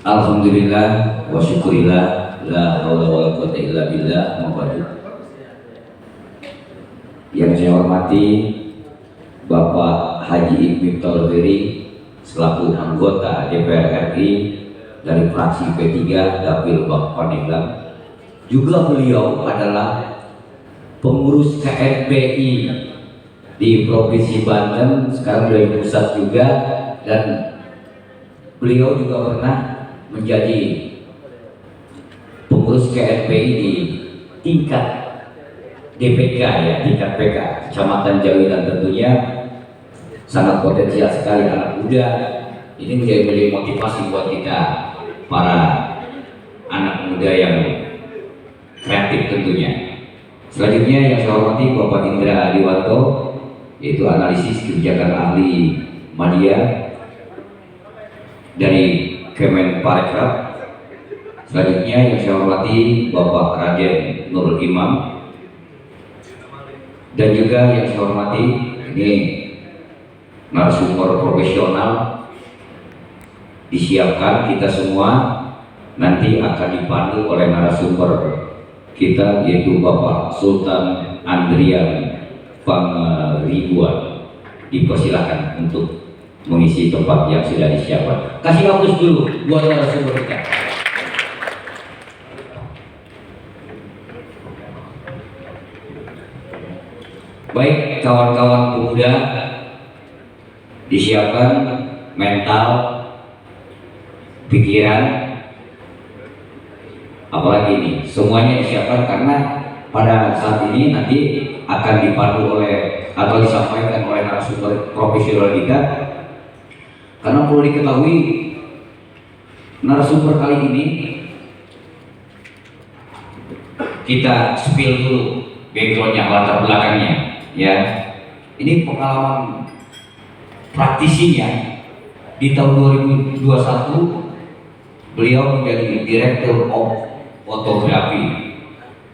Alhamdulillah wa syukurillah la haula wala quwwata illa billah. Yang saya hormati Bapak Haji Ibnu Tauhiri selaku anggota DPR RI dari fraksi P3 Dapil Bang Pandeglang. Juga beliau adalah pengurus KNPI di Provinsi Banten, sekarang dari pusat juga, dan beliau juga pernah menjadi pengurus KNPI di tingkat DPK ya, tingkat PK Kecamatan Jawi, dan tentunya sangat potensial sekali anak muda. Ini menjadi motivasi buat kita para anak muda yang kreatif tentunya. Selanjutnya yang saya hormati Bapak Indra Aliwanto, yaitu analisis kebijakan ahli media dari Kemenparekraf. Selanjutnya yang saya hormati Bapak Raden Nurul Imam, dan juga yang saya hormati ini narasumber profesional disiapkan kita semua nanti akan dipandu oleh narasumber kita, yaitu Bapak Sultan Andrian Pangribuan. Dipersilahkan untuk mengisi tempat yang sudah disiapkan. Kasih bagus dulu buat narasumber kita. Baik kawan-kawan pemuda, disiapkan mental, pikiran, apalagi ini semuanya disiapkan karena pada saat ini nanti akan dipandu oleh atau disampaikan oleh narasumber profesional kita. Karena perlu diketahui narasumber kali ini kita spill dulu backgroundnya, latar belakangnya ya. Ini pengalaman praktisinya. Di tahun 2021 beliau menjadi Direktur of Fotografi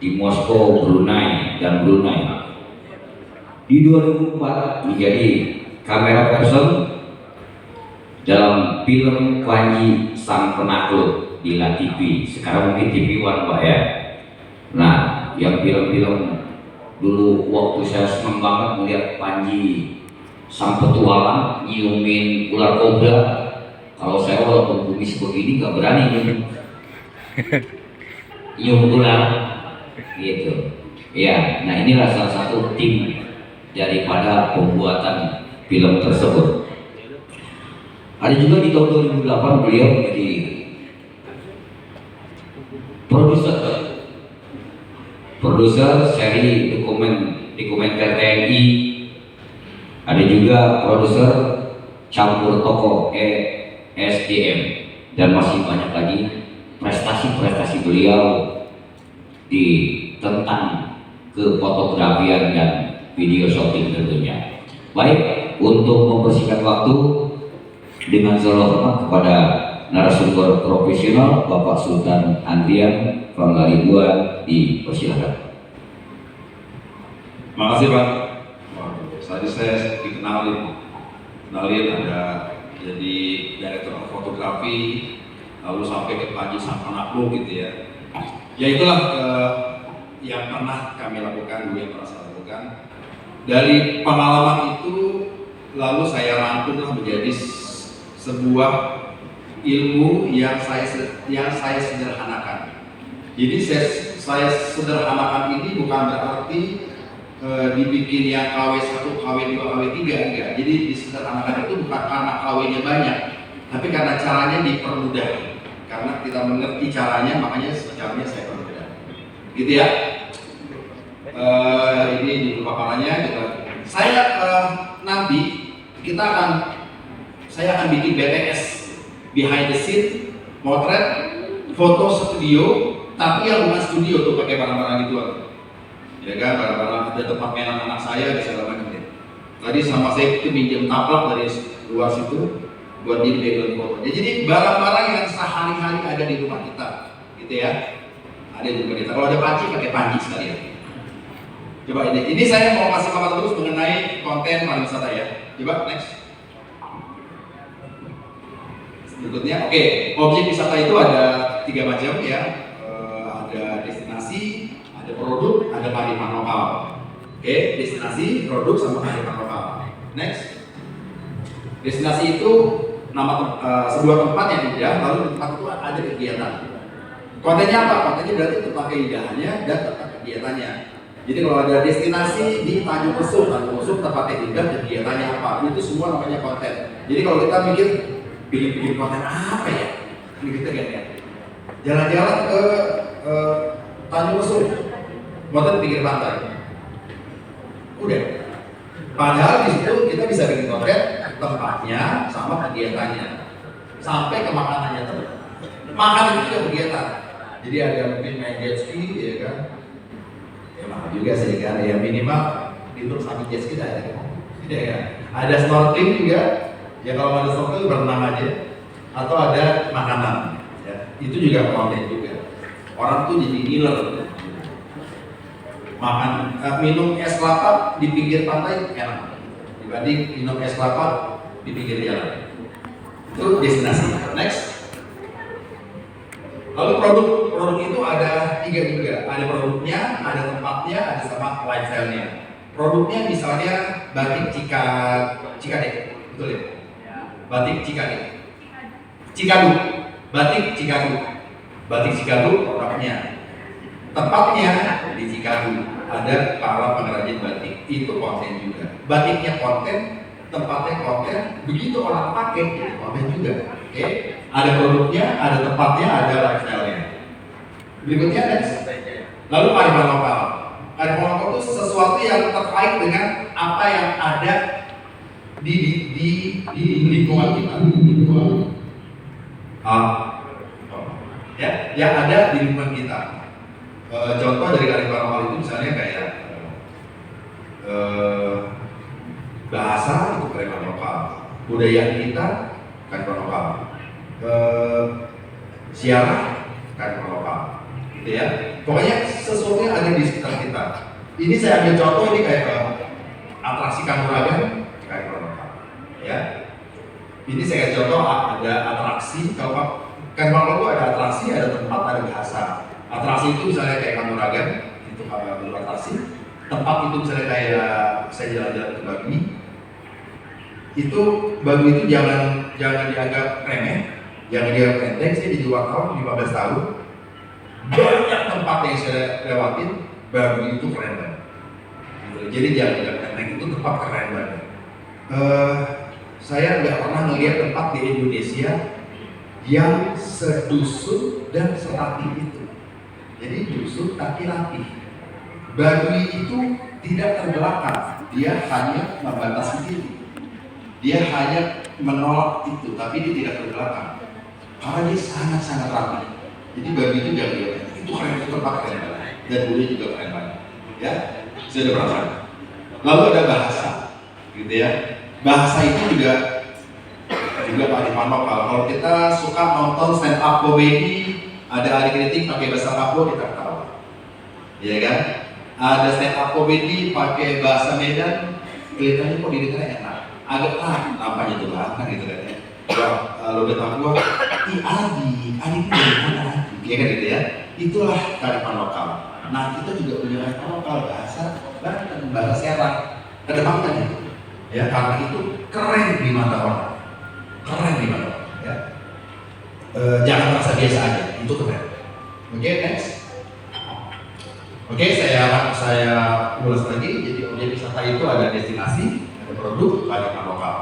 di Moskow, Brunei dan Brunei. Di 2004 menjadi kamera person dalam film Panji Sang Penakluk di La TV, sekarang mungkin TV One Pak ya. Nah, yang film-film dulu waktu saya senang banget melihat Panji Sang Petualang nyiumin ular kobra. Kalau saya walaupun kumis begini nggak berani nyium ular gitu. Ya, nah inilah salah satu tim daripada pembuatan film tersebut. Ada juga di tahun 2008 beliau menjadi produser seri dokumenter TNI. Ada juga produser campur tokoh SDM, dan masih banyak lagi prestasi-prestasi beliau di tentang kefotografian dan video shooting tentunya. Baik, untuk mempersingkat waktu, dengan segala hormat kepada narasumber profesional Bapak Sultan Andrian Pangribuan, dipersilakan. Terima kasih Pak. Tadi saya kenalin ada jadi Direktur Fotografi, lalu sampai ke Panji Sang Penakluk gitu ya. Ya itulah yang pernah kami lakukan, dulu yang pernah saya lakukan. Dari pengalaman itu lalu saya rangkumlah menjadi sebuah ilmu yang saya sederhanakan. Jadi saya sederhanakan ini bukan berarti dibikin yang KW1, KW2, KW3 enggak. Jadi disederhanakan itu bukan karena KW-nya banyak, tapi karena caranya dipermudah. Karena kita mengerti caranya, makanya caranya saya permudah. Gitu ya. Ini di paparannya gitu. Saya nanti saya akan bikin BTS, behind the scene, motret, foto studio, tapi yang bukan studio tuh pakai barang-barang gitu. Ya kan, barang-barang ada tempat mainan anak saya di segala macam. Tadi sama saya itu minjem taplak dari luar situ buat di background foto. Ya, jadi barang-barang yang sehari-hari ada di rumah kita, gitu ya. Ada di rumah kita. Kalau ada panci, pakai panci sekalian. Coba ini saya mau kasih kabar terus mengenai konten pariwisata ya. Coba next. Berikutnya, oke, objek wisata itu ada 3 macam ya. Ada destinasi, ada produk, ada kearifan lokal. Oke, destinasi, produk, sama kearifan lokal. Next, destinasi itu sebuah tempat yang indah, lalu di tempat itu ada kegiatan. Kontennya apa? Kontennya berarti tempat keindahannya dan tempat kegiatannya. Jadi kalau ada destinasi di Tanjung Lesung tempatnya indah, kegiatannya apa? Itu semua namanya konten. Jadi kalau kita mikir bikin konten apa ya? Ini kita lihat. Jalan-jalan ke Tanjung Lesung, konten pinggir pantai. Udah. Padahal di situ kita bisa bikin konten tempatnya sama kegiatannya, sampai ke makanannya tuh. Makan itu juga kegiatan. Jadi ada mungkin main jet ski, ya kan? Ya mahal juga sih kan, ya minimal itu sambil jet ski ada. Ya, ada snorkeling juga. Ya kalau ada snorkeling berenang aja. Atau ada makanan. Ya, itu juga konten juga. Orang tuh jadi ngiler. Minum es kelapa di pinggir pantai enak dibanding minum es kelapa di pinggir jalan. Itu destinasi. Next. Lalu produk itu ada 3 juga. Ada produknya, ada tempatnya, ada sama lifestyle-nya. Produknya misalnya batik Cikadek, betul ya? Batik Cikadek. Batik Cikadu produknya. Tempatnya di Cikadu ada para pengrajin batik, itu konten juga. Batiknya konten, tempatnya konten, begitu orang pakai itu konten juga. Oke, ada produknya, ada tempatnya, ada lifestyle-nya. Berikutnya next. Lalu kearifan lokal. Kearifan lokal itu sesuatu yang terkait dengan apa yang ada di lingkungan kita. Ya, yang ada di lingkungan kita. Contoh dari kearifan lokal itu misalnya kayak bahasa itu kearifan lokal, budaya kita kearifan lokal, siaran kearifan lokal, gitu ya. Pokoknya sesuatu yang ada di sekitar kita. Ini saya ambil contoh ini kayak atraksi Kanuragan kearifan lokal, ya. Ini saya kasih contoh ada atraksi. Kalau kearifan lokal itu ada atraksi, ada tempat, ada bahasa. Atraksi itu misalnya kayak Kanuragan, itu bentuk atraksi. Tempat itu misalnya kayak saya jalan-jalan ke Babi. Itu Babi itu jangan dianggap remeh, jangan dianggap enteng. Saya jadi wartawan 15 tahun. Banyak tempat yang saya lewatin, Babi itu keren banget. Jadi jangan dianggap enteng, itu tempat keren banget. Saya nggak pernah melihat tempat di Indonesia yang sedusun dan serapi itu. Jadi dusun tapi rapi. Baduy itu tidak terbelakang, dia hanya membatasi diri. Dia hanya menolak itu, tapi dia tidak terbelakang. Karena dia sangat-sangat rapi. Jadi Baduy itu jangan dia, itu keren, itu tempat keren banget. Dan budaya juga keren banget. Ya, saya udah perhatikan. Lalu ada bahasa, gitu ya. Bahasa itu juga kearifan lokal. Kalau kita suka nonton stand up comedy, ada hari kritik pakai bahasa Papua, kita tahu, ya kan? Ada stand up comedy pakai bahasa Medan, kelihatannya kok didengarnya enak. Agak nampaknya itu banget gitu kan ya. Logat Papua, Adi itu dari mana? Ya kan gitu ya. Itulah kearifan lokal. Nah kita juga punya kearifan lokal, bahasa Banten, bahasa Serang, kedepankan itu. Ya karena itu keren di mata orang, ya. Jangan merasa biasa aja, itu keren. Oke, next. Oke, saya ulas lagi. Jadi objek wisata itu ada destinasi, ada produk, kearifan lokal,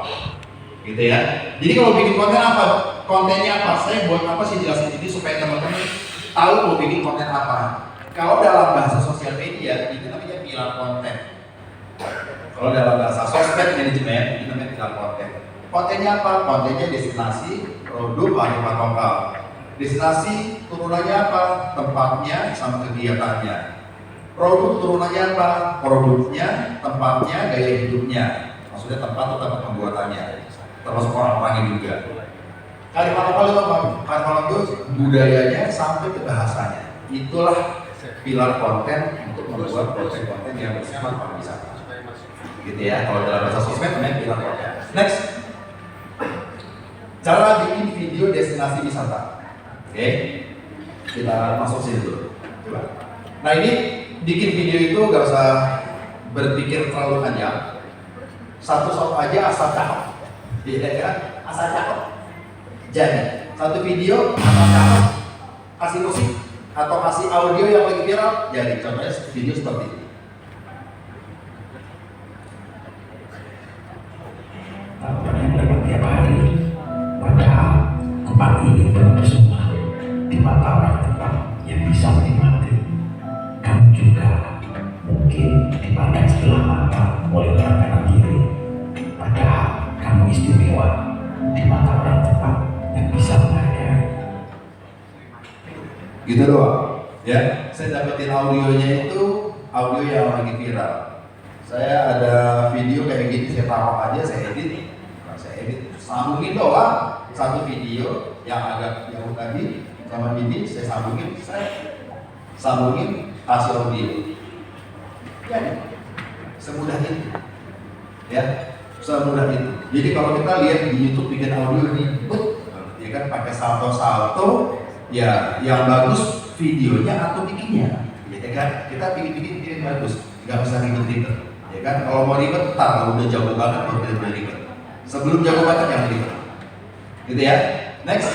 gitu ya. Jadi kalau bikin konten apa? Kontennya apa? Saya buat apa sih jelasin ini supaya teman-teman tahu mau bikin konten apa. Kalau dalam bahasa sosial media itu namanya pilar konten. Kalau dalam bahasa sosmed manajemen itu namanya pilar konten. Kontennya apa? Kontennya destinasi, produk, kearifan lokal. Destinasi turunannya apa? Tempatnya sama kegiatannya. Produk turunannya apa? Produknya, tempatnya, gaya hidupnya. Maksudnya tempat atau tempat pembuatannya. Termasuk orang-orangnya juga. Kearifan lokal itu apa? Kearifan lokal itu budayanya sampai ke bahasanya. Itulah pilar konten untuk membuat konten-konten yang bersifat pariwisata. Gitu ya. Kalau dalam bahasa sosmed namanya pilar konten. Next. Cara bikin video destinasi wisata. Oke, kita masuk sini dulu. Coba. Nah ini bikin video itu gak usah berpikir terlalu panjang. Satu shot aja asal cakep. Iya kan? Asal cakep. Jadi satu video asal cakep, kasih musik atau kasih audio yang lagi viral. Jadi contohnya video seperti ini. Tiap hari, padahal tempat ini terpesona di mata orang tepat yang bisa menikmati. Kamu juga mungkin dipandang sebelah mata oleh orang kanan kiri, padahal kamu istimewa di mata orang tepat yang bisa menghargai. Gitu doang. Ya, saya dapetin audionya itu audio yang lagi viral. Saya ada video kayak gini, saya taruh aja, saya edit. Sambungin doang satu video yang agak jauh tadi sama ini, saya sambungin kasih audio. Jadi semudah itu, ya semudah itu. Jadi kalau kita lihat di YouTube bikin audio ribet, ya kan pakai salto, ya yang bagus videonya atau bikinnya, ya kan kita bikin bagus, nggak usah ribet-ribet, ya kan. Kalau mau ribet, kalau udah jago banget baru kita ribet. Sebelum jago banget yang ribet, gitu ya. Next,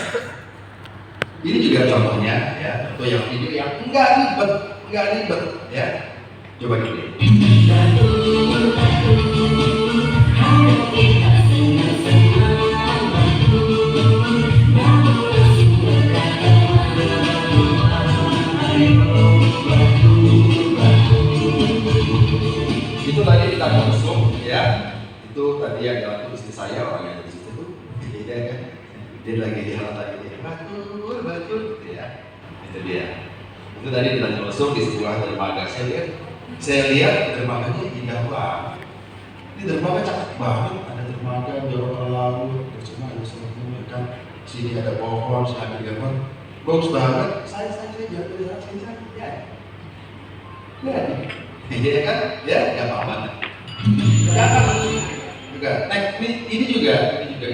ini juga contohnya ya, untuk yang video yang enggak ribet, ya. Coba gini. Itu tadi kita langsung ya. Itu tadi yang jalan itu istri saya, orang yang di situ tuh, dia kan, dia lagi jalan tadi dia batul, gitu ya. Itu dia. Itu tadi kita langsung di sebuah dermaga. Saya lihat dermaganya indah banget. Ini dermaga cakep banget. Ada dermaga jauh ke laut, bersama ada semua kan. Sini ada pohon, sini ada gambar, bagus banget. Saya jalan sini ya. Iya kan? Ya, gampang banget. Juga. Nah, ini juga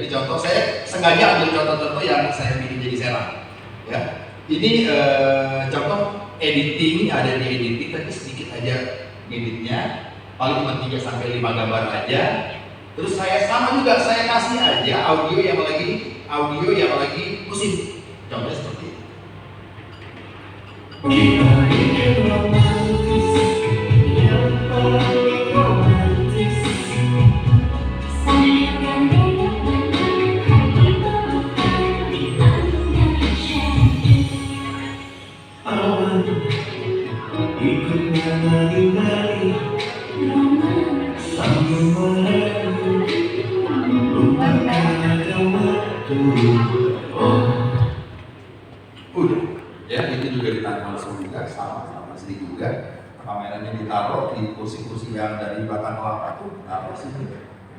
contoh. Saya sengaja ambil contoh-contoh yang saya bikin jadi serang. Ya, ini contoh editing, ada di editing, tapi sedikit aja editnya, paling cuma 3-5 gambar aja. Terus saya sama juga, saya kasih aja audio yang lagi musim. Contohnya seperti ini. Udah, ya itu juga ditaruh langsung juga, sama sedih juga. Kameranya ditaruh di kursi-kursi yang dari batang kelapa tuh, taruh sini,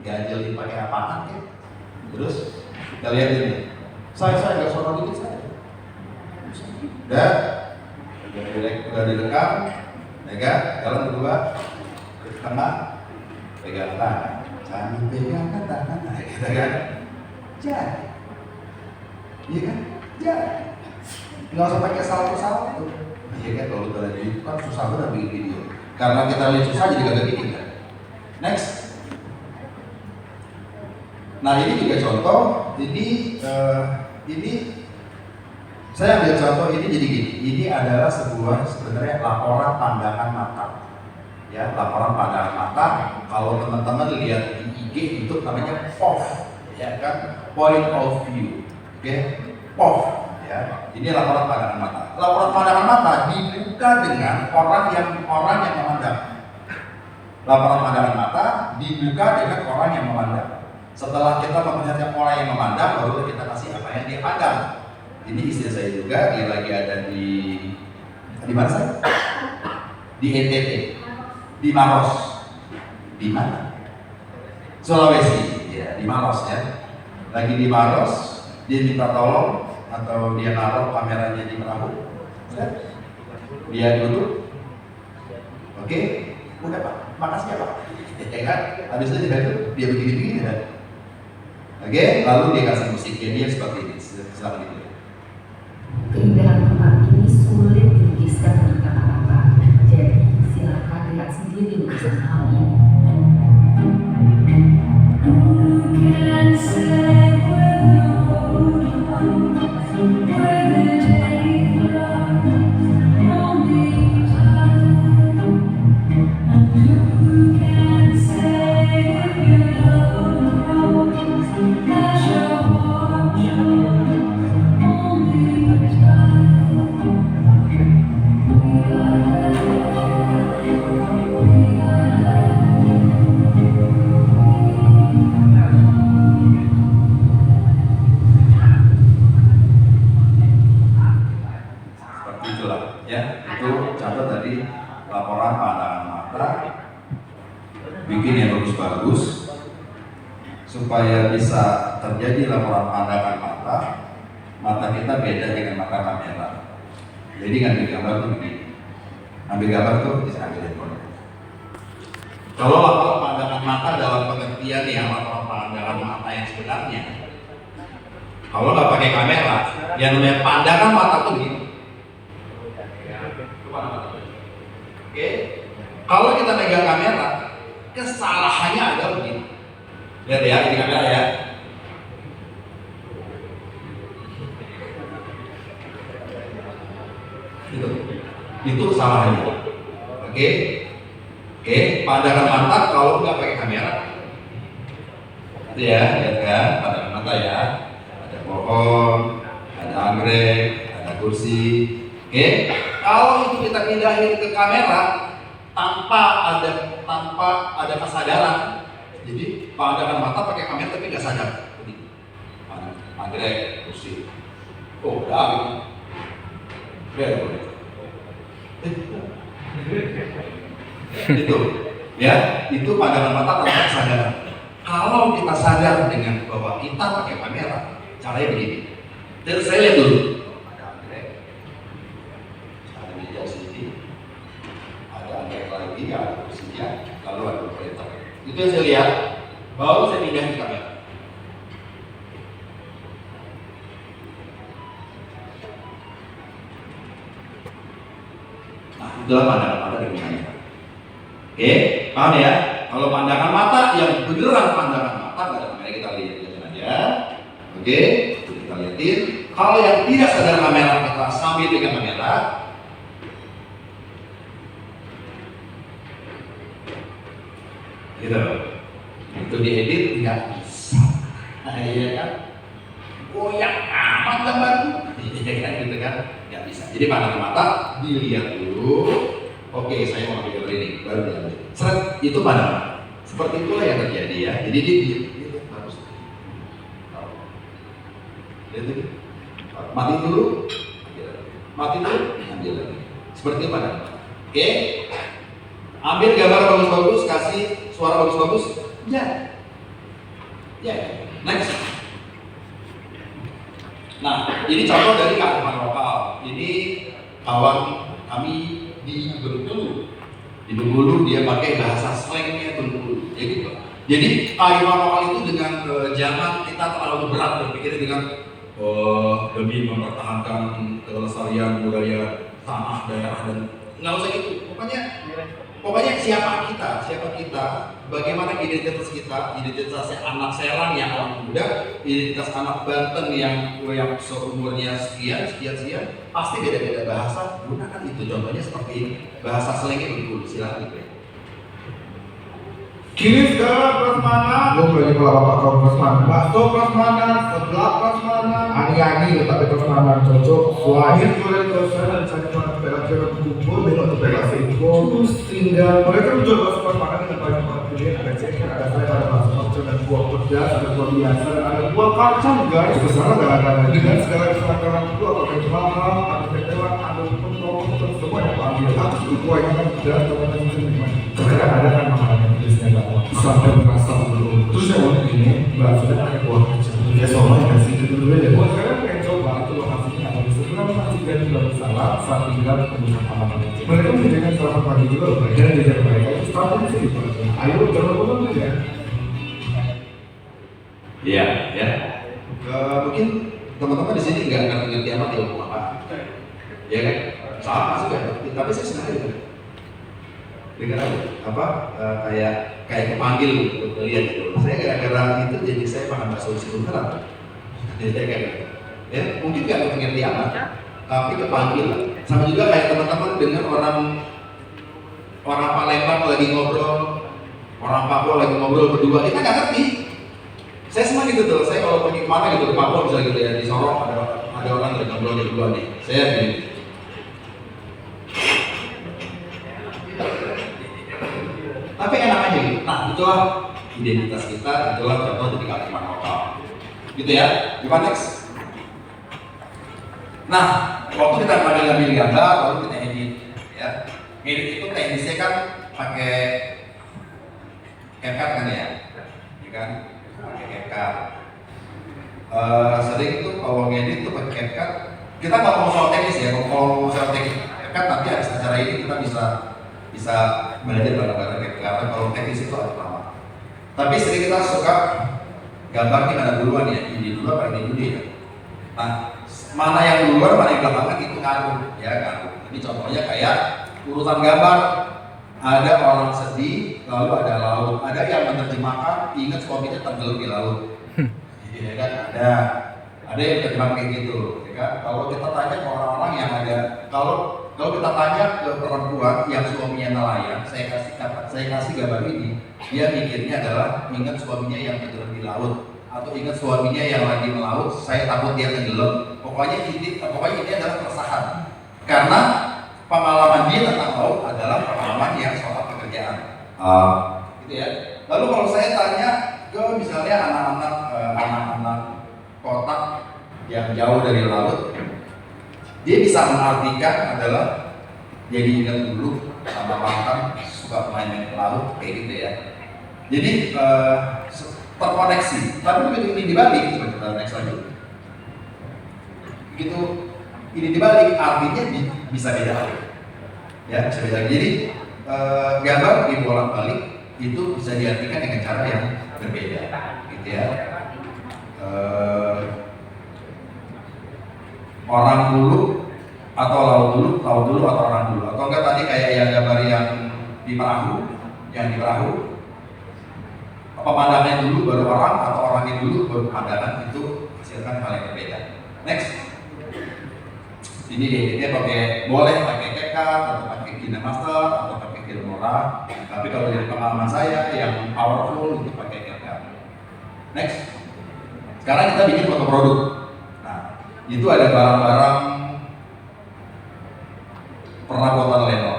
ganjelin pakai apaan ya. Terus kita lihat ini, saya nggak suara dikit saya. Udah direkam, ya kan? Jalan kedua, ke tengah, pegang tangan, jangan pegang tangan, kita kan? Jadi, iya kan? Jadi, nggak usah pakai salto. Iya kan, kalau kita lagi itu kan susah banget bikin video. Karena kita lihat susah jadi gak bikin kan. Next. Nah ini juga contoh. Ini saya ambil contoh ini jadi gini. Ini adalah sebuah sebenarnya laporan pandangan mata. Ya, laporan pandangan mata. Kalau teman-teman lihat di IG itu namanya POV, ya kan? Point of view. Oke, POV. Ya, ini laporan pandangan mata. Laporan pandangan mata dibuka dengan orang yang memandang. Laporan pandangan mata dibuka dengan orang yang memandang. Setelah kita melihat orang yang memandang, baru kita kasih apa yang dia pandang. Ini istri saya juga, dia lagi ada di mana saya? Di NTT, di Maros. Di mana? Sulawesi, ya di Maros ya. Lagi di Maros, dia minta tolong atau dia naruh kameranya di perahu, dia duduk, oke, udah Pak, makasih ya Pak, ya kan, habis itu dia begini-begini kan, Oke, lalu dia kasih musiknya dia seperti ini. Silakan itu. Keindahan tempat ini sulit dilukiskan dengan kata-kata. Jadi silakan lihat sendiri lukisan hal ini. Seperti itulah ya. Itu contoh dari laporan pandangan mata, bikin yang bagus-bagus supaya bisa terjadi laporan pandangan mata. Mata kita beda dengan mata kamera. Jadi ngambil gambar tuh begini. Ambil gambar tuh bisa ambil handphone. Kalau laporan pandangan mata dalam pengertian ya laporan pandangan mata yang sebenarnya, kalau nggak pakai kamera, yang namanya pandangan mata tuh begini. Oke, kalau kita pegang kamera, kesalahannya ada begini. Lihat ya, ini kamera ya. Itu kesalahannya. Oke, pandangan mata kalau nggak pakai kamera. Itu ya, lihat kan, pandangan mata ya. Ada pohon, ada anggrek, ada kursi. Oke, kalau itu kita pindahin ke kamera tanpa ada kesadaran, jadi pandangan mata pakai kamera tapi nggak sadar. Anggrek, kursi. Oh, udah gitu. Itu ya, itu pandangan mata tanpa kesadaran. Kalau kita sadar dengan bahwa kita pakai kamera, caranya begini. Dan saya lihat dulu. Ada anggrek, ada meja sini, ada anggrek lagi, ada kursinya, lalu ada operator. Itu yang saya lihat. Baru saya pindahin kamera. Nah, itulah pandangan mata dari kamera. Oke, paham ya? Kalau pandangan mata yang beneran pandangan mata nggak ada kamera, kita lihat aja. Oke, kita lihatin. Kalau yang tidak sadar kamera, kita sambil pegang kamera. Gitu. Itu diedit nggak bisa. Iya kan? Goyang amat gambar. Iya kan, gitu kan? Nggak bisa. Jadi pandangan mata dilihat dulu. Oke, saya mau ambil gambar ini, baru diambil. Seret, itu pandangan. Seperti itulah yang terjadi ya. Jadi dia harus lihat dulu. Mati dulu, mati dulu, ambil lagi. Seperti itu pandangan. Oke, ambil gambar bagus-bagus, kasih suara bagus-bagus. Ya, next. Nah, ini contoh dari kearifan lokal. Ini kawan kami di Bengkulu. Di Bengkulu dia pakai bahasa slangnya Bengkulu. Jadi kearifan lokal itu dengan jangan kita terlalu berat berpikir dengan demi mempertahankan kelestarian budaya tanah daerah dan nggak usah gitu. Pokoknya siapa kita, bagaimana identitas kita, identitas anak Serang yang anak muda, identitas anak Banten yang seumurnya sekian, pasti beda-beda bahasa. Gunakan itu, contohnya seperti ini. Bahasa selengnya dulu, silakan gitu. Kiri segala prasmanan, lu berarti kalau bapak kau prasmanan, bakso prasmanan, sebelah prasmanan, ani-ani tapi prasmanan cocok, lahir kulit dosa dan cari mana perak-perak kubur, belok ke perak seiko, terus tinggal mereka menjual bakso prasmanan dengan banyak banget pilihan, ada ceker, ada sayur, ada bakso kacang, dan buah pedas, ada buah biasa, dan ada buah kacang guys, bersama dengan segala keserakaran itu, apakah itu mahal, ada tetelan, ada pun semua yang ambil, harus itu kuahnya kan pedas, atau macam-macam gimana. Sekarang ada kan makanannya pedasnya sampai merasa belum. Terus yang unik ini baksonya pakai buah kacang. Ya soalnya kasih itu dulu ya. Buat kalian pengen coba itu lokasinya apa? Sebenarnya masih kan juga salah saat tinggal pengusaha palaman. Mereka menjajakan selamat pagi juga loh. Dan jajan mereka itu startnya sih di Ayo coba ya. Iya, ya. Mungkin teman-teman di sini nggak ngerti amat ya hukum apa, ya kan? Sama juga, tapi saya senang juga. Dengar apa? Kayak kepanggil gitu, lihat gitu. Saya gara-gara itu jadi saya paham bahasa solusi beneran. Jadi kayak gitu. Ya, mungkin nggak ngerti amat, tapi kepanggil. Sama juga kayak teman-teman dengan orang Palembang lagi ngobrol, orang Papua lagi ngobrol berdua, kita nggak ngerti. Saya senang gitu tuh, saya kalau pergi kemana gitu, di Papua misalnya gitu ya, di Sorong ada orang lagi ngobrol berdua nih, saya gini. Tapi enak aja gitu, nah itulah identitas kita, itulah contoh dari kearifan lokal. Gitu ya, gimana next? Nah, waktu kita ngambil gambar, lalu kita edit ya. Edit itu teknisnya kan pakai CapCut kan ya? Ya kan? Pakai CapCut. Sering tuh kalau ngedit tuh pakai CapCut. Kita nggak mau soal teknis ya, kalau soal teknis CapCut nanti habis acara ini kita bisa belajar bareng-bareng CapCut. Karena kalau teknis itu agak lama. Tapi sering kita suka gambarnya mana duluan ya, ini dulu apa ini dulu ya. Nah, mana yang duluan, mana yang belakangan itu ngaruh ya ngaruh. Ini contohnya kayak urutan gambar, ada orang sedih, lalu ada laut, ada yang menerjemahkan ingat suaminya tenggelam di laut, ya kan? Ada yang terjemah kayak gitu, ya kan? Kalau kita tanya ke orang-orang yang ada, kalau kita tanya ke perempuan yang suaminya nelayan, saya kasih gambar ini, dia mikirnya adalah ingat suaminya yang tenggelam di laut, atau ingat suaminya yang lagi melaut, saya takut dia tenggelam. Pokoknya ini adalah keresahan, karena pengalaman dia tentang laut adalah pengalaman yang soal pekerjaan. Gitu ya. Lalu kalau saya tanya ke misalnya anak-anak kota yang jauh dari laut, dia bisa mengartikan adalah jadi ingat dulu sama mantan suka main ke laut kayak gitu ya. Jadi terkoneksi. Tapi begitu ini dibalik, kita next lagi. Begitu ini dibalik, artinya bisa beda lagi. Ya, bisa beda lagi. Jadi gambar dibolak-balik itu bisa diartikan dengan cara yang berbeda, gitu ya. Orang dulu atau laut dulu atau orang dulu, atau enggak tadi kayak yang gambar yang di perahu, pemandangan dulu baru orang atau orangnya dulu baru pemandangan, itu hasilkan hal yang berbeda. Next, ini dia boleh pakai CapCut atau pakai KineMaster atau pakai Filmora, tapi kalau dari pengalaman saya yang powerful itu pakai CapCut. Next, sekarang kita bikin foto produk. Nah, itu ada barang-barang perabotan Lenor,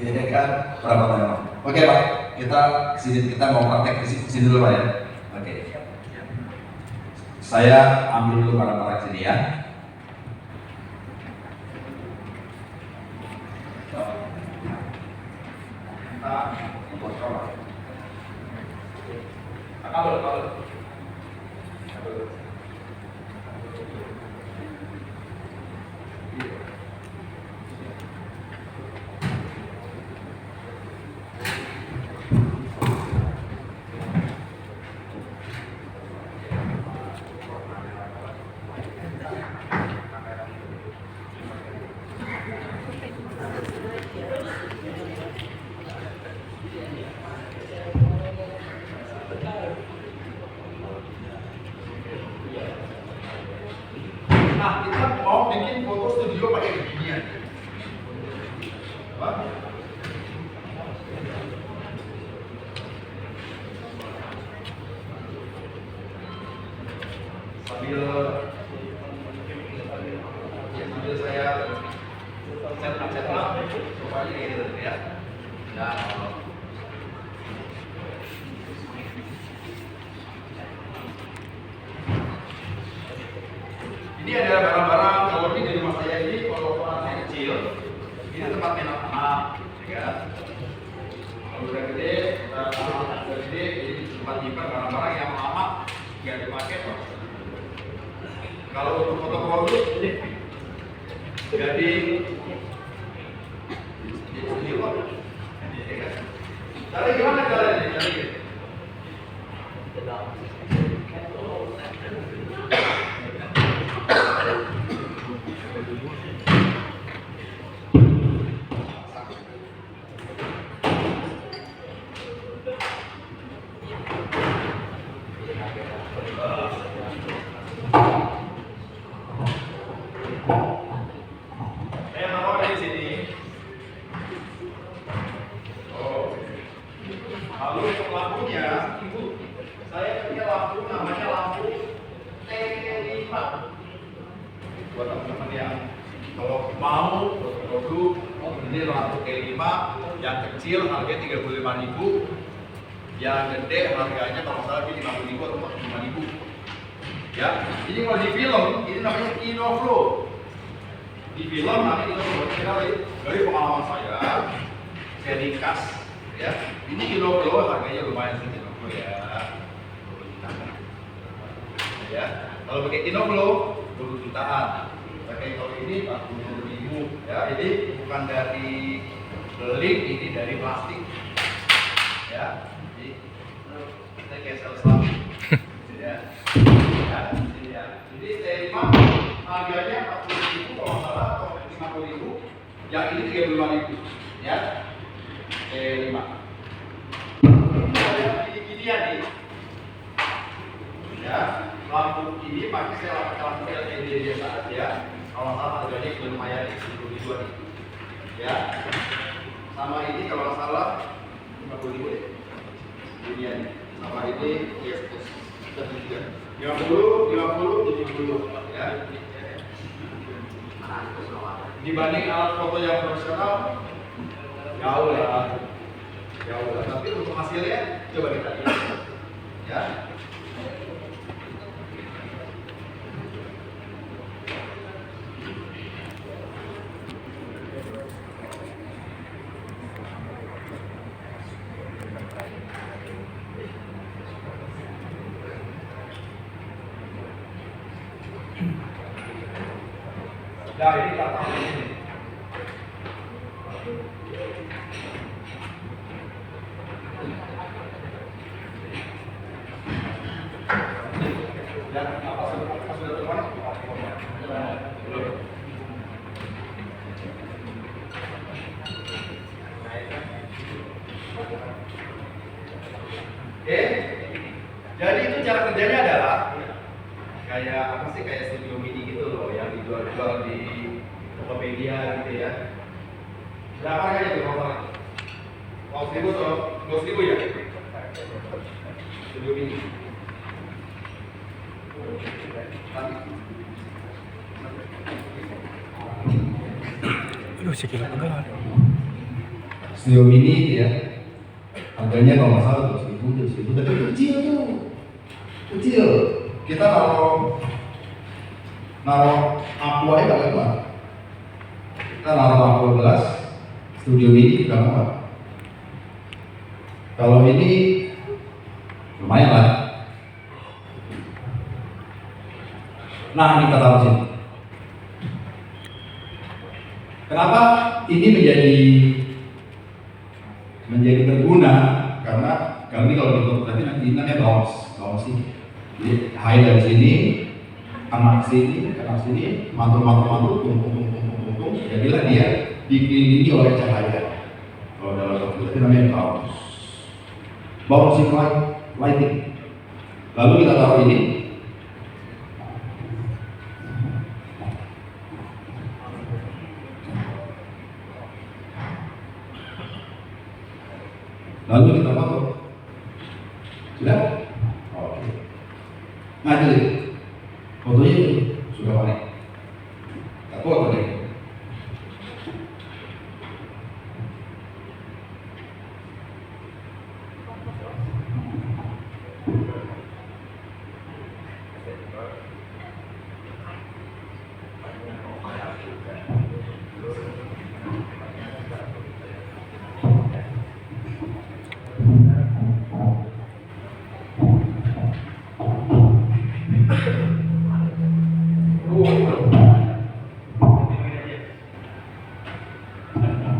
ya kan, perabotan Lenor. Oke Pak, kita mau praktek di sini dulu Pak ya. Oke. Saya ambil dulu barang-barang sini ya. Kabel. Nah, kita mau bikin foto studio pakai beginian. Apa? Sambil saya set-up supaya gitu ya. Nah, ini ada barang-barang, kalau ini di rumah saya ini, kalau orangnya kecil, ini tempat main anak, ya. Kalau udah gede, ini tempat nyimpan barang-barang yang lama nggak dipakai, Pak. Kalau untuk foto produk, jadi studio, ya kan? Cari gimana caranya? Cari. Saya taruh di sini. Oh. Lalu untuk lampunya, saya punya lampu namanya lampu T5. Buat teman-teman yang kalau mau produk ini lampu T5 yang kecil harganya 35.000, yang gede harganya kalau salah di 50.000 atau 45.000. Ya, ini kalau di film ini namanya Kinoflow. Di film nanti kita buat sekali dari pengalaman saya dikas ya. Ini Kinoflow harganya lumayan sih Kinoflow ya. Ya, kalau pakai Kinoflow 10 jutaan. Pakai kalau ini 40.000 ya. Ini bukan dari beling, ini dari plastik. Ya, jadi kita kayak sales lampu. Ya. Ya, ini ya. Jadi T5 harganya 40.000 kalau nggak salah atau 50.000. Yang ini 35.000 ya. T5. Saya gini-ginian nih. Ya, lampu ini pakai saya lampu LED biasa aja. Kalau salah harganya lumayan 10.000 nih. Ya. Sama ini kalau nggak salah 50.000 deh. Ginian. Sama ini ya 50, 70 ya. Dibanding alat foto yang profesional jauh lah. Tapi untuk hasilnya coba kita lihat ya. Nah ini tata ini. Dan apa sudah teman? Belum. Oke, jadi itu cara kerjanya adalah kayak apa sih, kayak studio mini gitu loh yang dijual-jual di Tokopedia gitu ya. Berapa harganya tuh kalau mau 1.000 atau 2.000 ya? Studio mini. Aduh, sikil pegal. Studio mini ya, harganya kalau nggak salah 2.000, tapi kecil tuh, kecil. Kita naruh aqua aja nggak kuat. Kita naruh aqua gelas, studio mini nggak kuat. Kalau ini lumayan lah. Nah, ini kita taruh sini. Kenapa ini menjadi berguna? Karena kali ini kalau di fotografi nanti ini namanya bounce ini. Jadi high dari sini, kena sini, mantul, tung, jadilah dia dikelilingi oleh cahaya. Kalau dalam fotografi namanya bouncing lighting. Lalu kita taruh ini. Lalu kita foto. Sudah? Oke. Nah, jadi fotonya itu sudah panik. Kita foto deh.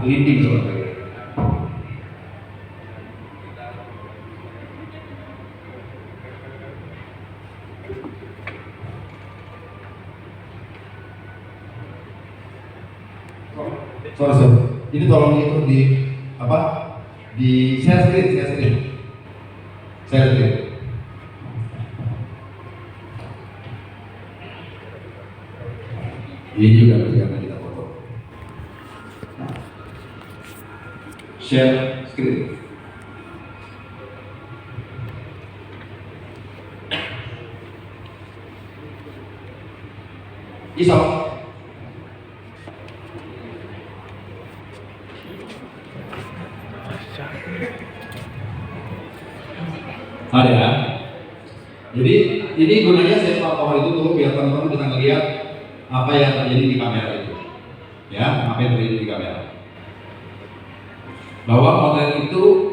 Gelinding sobat. Sorry. Ini tolong itu di apa? Di share screen. Ini juga nanti akan kita foto. Share screen. Iso. Ada ya? Jadi ini gunanya saya power itu tuh biar teman-teman bisa ngelihat apa yang terjadi di kamera itu. Ya, apa yang terjadi di kamera. Bahwa konten itu